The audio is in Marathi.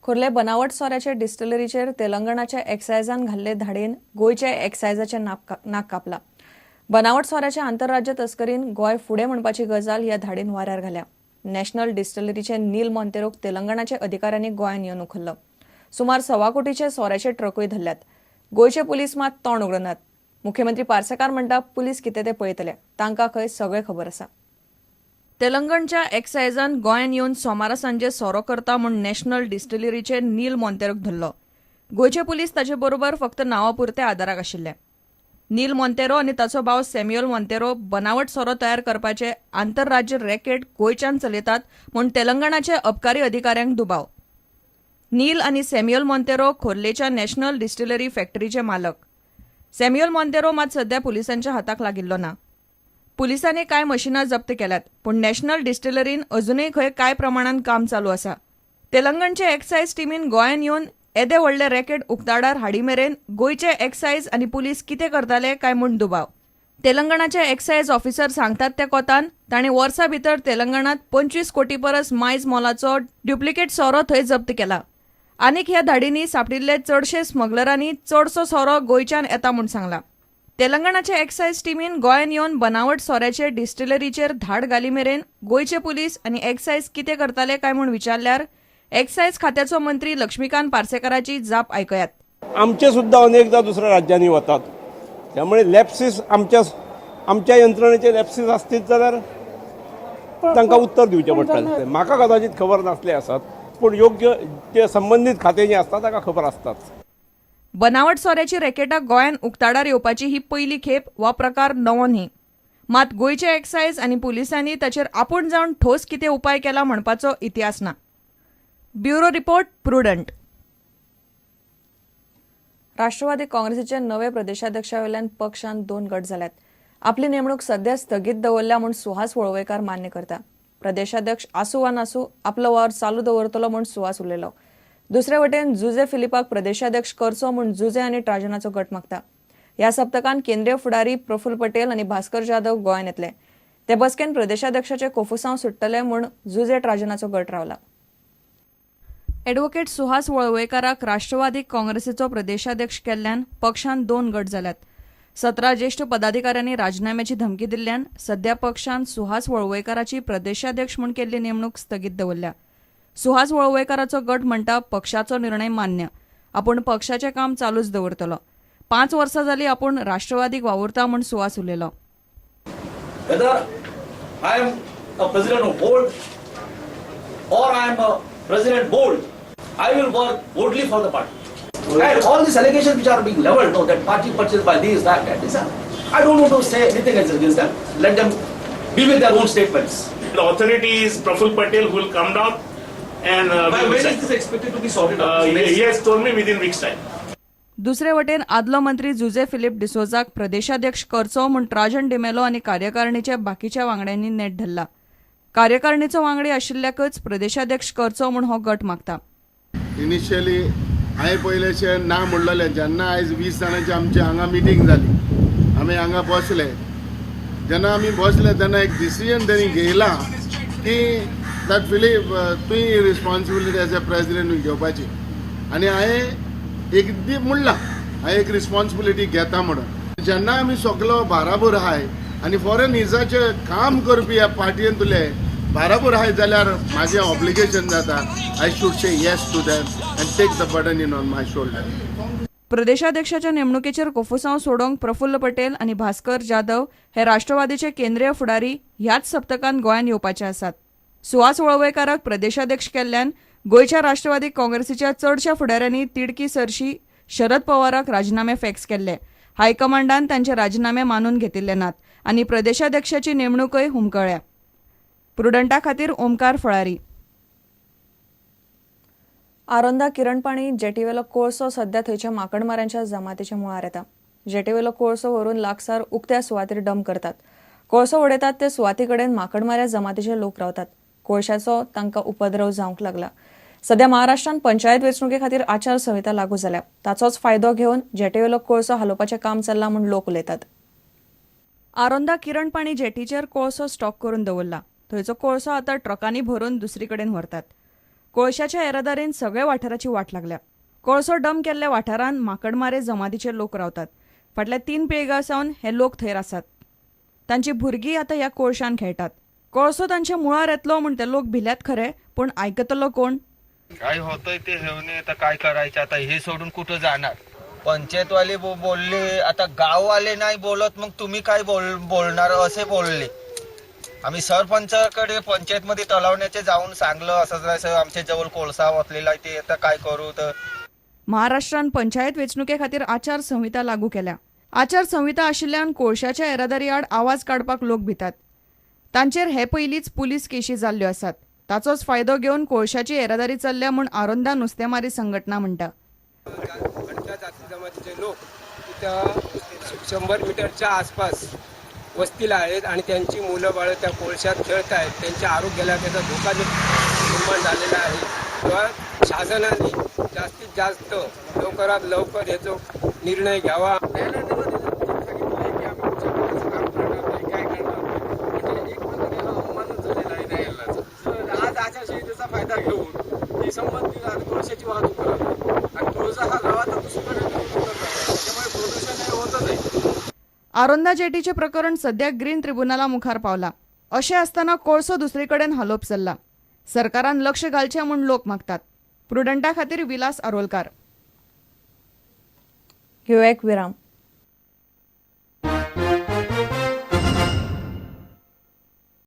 खोर्ले बनावट सोऱ्याचे डिस्टिलरीचेर तेलंगणाच्या एक्सायजान घाल्ले धाडीन गोयच्या एक्सायजाचे नाक कापला। बनावट सोऱ्याच्या आंतरराज्य तस्करीन गोय फुडें म्हणपाची गजाल ह्या धाडीन वाऱ्यार घाल्या। नॅशनल डिस्टिलरीचे नील मोंतेरोक तेलंगणाचे अधिकाऱ्यांनी गोंयांत येवन उखल्लो। सुमार 1.25 कोटीचे सोऱ्याचे ट्रकूय धरल्यात। गोयचे पुलीस मात तोंड उगडनात। मुख्यमंत्री पार्सेकार म्हणटा पुलीस कितें ते पळयतले, तांकां खंय सगळें खबर आसा। तेलंगणच्या एक्सायजान गोंयांत येवन सोमारा सांजे सोरो करता म्हूण नॅशनल डिस्टिलरीचे नील मोंतेरोक धरलो। गोयचे पुलीस ताचे बरोबर फक्त नांवापुरते आदाराक आशिल्ले। नील मोंतेरो आनी ताचो भाव सॅम्युएल मोंतेरो बनावट सोरो तयार करपाचे आंतरराज्य रॅकेट गोंयच्यान चलयतात म्हूण तेलंगणाचे अबकारी अधिकाऱ्यांक दुबाव। नील आनी सॅम्युएल मोंतेरो खोर्लेच्या नॅशनल डिस्टिलरी फॅक्टरीचे मालक। सॅम्युएल मोंतेरो मात सध्या पुलिसांच्या हाताक लागिल्लो ना। पुलिसांनी कांय मशिनां जप्त केल्यात, पूण नॅशनल डिस्टिलरीन अजूनय खंय कांय प्रमाणात काम चालू आसा। तेलंगणचे एक्सायज टीमीन गोंयांत येवन येदे व्हडले रॅकेट उक्ताडार हाडी मेरेन गोयचे एक्सायज आनी पुलीस कितें करताले काय म्हूण दुबाव। तेलंगणाचे एक्सायज ऑफिसर सांगतात त्या कोतान तांणी वर्सा भितर तेलंगणात 25 कोटी परस मायज मोलाचो ड्युप्लिकेट सोरो थंय जप्त केला। आनीक ह्या धाडींनी सांपडिल्ले चडशे स्मगलरांनी चडसो सोरो गोंयच्यान येता म्हूण सांगला। तेलंगणाचे एक्सायज टीमीन गोंयांत येवन बनावट सोऱ्याचे डिस्टिलरीचेर धाड घाली मेरेन गोयचे पुलीस आनी एक्सायज कितें करताले काय म्हूण विचारल्यार एक्सायज खात्याचो मंत्री लक्ष्मीकांत पार्सेकाराची जाप आयकयात। आमचे सुद्धा अनेकदा दुसऱ्या राज्यांनी वतात, त्यामुळे लॅप्सीस आमच्या यंत्रणेचे लॅप्सीस असतील जाल्यार तांकां उत्तर दिवचें पडटलें। म्हाका कदाचित खबर नासले आसात, पूण योग्य जे संबंधीत खाते जे आसता ताका खबर आसताच। बनावट सोऱ्याची रॅकेटां गोंयांत उक्ताडार येवपाची ही पयली खेप वा प्रकार नवो न्ही। मात गोयचे एक्सायज आनी पुलिसांनी ताचेर आपूण जावन ठोस कितें उपाय केला म्हणपाचो इतिहास ना। Bureau report prudent. राष्ट्रवादी काँग्रेसीचे नवे प्रदेशाध्यक्षावेल्यान पक्षांत 2 गट जाल्यात। आपली नेमणूक सध्या स्थगीत दवरल्या म्हूण सुहास वळवयकार मान्य करता। प्रदेशाध्यक्ष आसूं वा नासूं आपलो वावर चालू दवरतलो म्हूण सुहास उलयलो। दुसरे वटेन जुजे फिलिपाक प्रदेशाध्यक्ष करचो म्हूण जुजे आनी ट्राजनाचो गट मागता। ह्या सप्तकांत केंद्रीय फुडारी प्रफुल्ल पटेल आनी भास्कर जाधव गोंयांत येतले। ते बसकेन प्रदेशाध्यक्षाचे कोफुसांव सुट्टले म्हूण जुजे ट्राजनाचो गट रावला। ॲडव्होकेट सुहास वळवयकाराक राष्ट्रवादी काँग्रेसीचो प्रदेशाध्यक्ष केल्ल्यान पक्षांत 2 गट जाल्यात। 17 ज्येष्ठ पदाधिकाऱ्यांनी राजीनाम्याची धमकी दिल्ल्यान सध्या पक्षांत सुहास वळवयकाराची प्रदेशाध्यक्ष म्हूण केल्ली नेमणूक स्थगीत दवरल्या। सुहास वळवयकाराचो गट म्हणटा पक्षाचो निर्णय मान्य, आपूण पक्षाचें काम चालूच दवरतलो। 5 वर्सां जालीं आपूण राष्ट्रवादीक वावुरता म्हूण सुहास उलयलो। President bold, I will work boldly for the party. And all these allegations which are being leveled, no, that party purchased by this, that, this, I don't want to say anything against them. Let them be with their own statements. The authority is Praful Patel who will come down and when is this expected to be sorted out? he has told me within week's time. दुसरे वटेन आदलो मंत्री जुजे फिलिप डिसोजाक प्रदेशाध्यक्ष करचो म्हूण ट्राजन डिमेलो आनी कार्यकारिणीच्या बाकीच्या वांगड्यांनी नेट धरला। कार्यकारिणीचो वांगडी आशिल्ल्याकच प्रदेशाध्यक्ष करचो म्हूण हो गट मागता। इनिशियली हांवें पयलेशें ना म्हणलेलें, जेन्ना आयज 20 जाणांची आमची हांगा मिटींग जाली, आमी हांगा बसले, जेन्ना आमी बसले तेन्ना एक डिसिजन तेणी घेयला की दॅट फिलीप तुवें रिस्पॉन्सिबिलिटी एज ए प्रेसिडेंट घेवपाची, आनी हांवें एक दीप म्हणलां हांवें एक रिस्पॉन्सिबिलिटी घेता म्हणून। जेन्ना आमी सगलो बाराबोर आहाय आनी फॉरेन इजाचे काम करपी ह्या पार्टयेन तुले बाराबोर आहाय जाल्यार म्हाजें ऑब्लिगेशन जाता I should say yes to them and take the burden in on my shoulder. प्रदेशाध्यक्षाच्या नेमणुकेचेर कोफुसांव सोडोवंक प्रफुल्ल पटेल आनी भास्कर जाधव हे राष्ट्रवादीचे केंद्रीय फुडारी ह्याच सप्तकांत गोंयांत येवपाचे आसात। सुहास वळवयकाराक प्रदेशाध्यक्ष केल्ल्यान गोंयच्या राष्ट्रवादी काँग्रेसीच्या चडशा फुडाऱ्यांनी तिडकी सरशी शरद पवाराक राजीनामे फॅक्स केल्ले। हायकमांडान तांचे राजीनामे मानून घेतिल्ले नात आनी प्रदेशाध्यक्षाची नेमणूकय हुमकळ्ळ्या। प्रुडंटा खातीर ओमकार फळारी। आरोंदा किरणपाणी जेटीवेलो कोळसो सध्या थंयच्या माकडमाऱ्यांच्या जमातीच्या मुळार येता। जेटीवेलो कोळसो व्हरून लागसार उक्त्या सुवातेर डंप करतात। कोळसो उडयतात ते सुवाती कडेन माकडमाऱ्या जमातीचे लोक रावतात। कोळशाचो तांकां उपद्रव जावंक लागला। सध्या महाराष्ट्रान पंचायत वेंचणुके खातीर आचारसंहिता लागू जाल्या। ताचोच फायदो घेवन जेटीवेलो कोळसो हालोवपाचें काम चल्लां म्हूण लोक उलयतात। आरोंदा किरणपाणी जेटीचेर कोळसो स्टॉक करून दवरला। थंयचो कोळसो आतां ट्रकांनी भरून दुसरी कडेन व्हरतात। कोळशाच्या येरादारीन सगळ्या वाठाराची वाट लागल्या. कोळसो डम केल्ल्या वाठारांत माकडमारे जमातीचे लोक रावतात. फाटल्या 3 पिळगा सावन हे लोक थंय आसात. तांची भुरगीं आतां ह्या कोळशान खेळटात. कोळसो तांच्या मुळार येतलो म्हूण ते लोक भिल्यात खरे, पूण आयकतलो कोण? काय होतंय ते हेवणे आता काय करायचं, आता हे सोडून कुठं जाणार. पंचायतवाले बोलले, आता गाववाले नाही बोलत, मग तुम्ही काय बोलणार असे बोलले. आम्ही सरपंचाकडे पंचायतमध्ये तलावण्याचे जाऊन सांगलं असं आमच्या जवळ कोळसा वाचलेला आहे, ते आता काय करू. तर महाराष्ट्रान पंचायत वेंचणुके खातीर आचारसंहिता लागू केल्या. आचारसंहिता आशिल्ल्यान कोळशाच्या येरादारी आड आवाज काडपाक लोक भितात. तांचेर हे पयलींच पुलीस केशी जाल्ल्यो आसात. ताचोच फायदो घेवन कोळशाची येरादारी चल्ल्या म्हूण आरोंदा नुस्तेमारी संघटना म्हणटा. घंटा जाती जमातीचे लोक तिथं 100 मीटरच्या आसपास वस्तीला आहेत आणि त्यांची मुलं बाळं त्या कोळशात खेळत आहेत. त्यांच्या आरोग्याला त्याचा धोका निर्माण झालेला आहे. तेव्हा शासनाने जास्तीत जास्त लवकरात लवकर याचा निर्णय घ्यावा. आज आचारसंहितेचा फायदा घेऊन ही संबंधित कोळशाची वाहतूक करत आणि कोळसा हा गावात दुसरीकडे त्यामुळे प्रदूषण हे होतच आहे. आरोंदा जेटीचे प्रकरण सध्या ग्रीन ट्रिब्युनला मुखार पावला. अशें आसतना कोळसो दुसरीकडेन हालोवप चल्ला. सरकारान लक्ष घालचें म्हूण लोक मागतात. प्रुडंटा खातीर विलास आरोलकार. घेऊ एक विराम.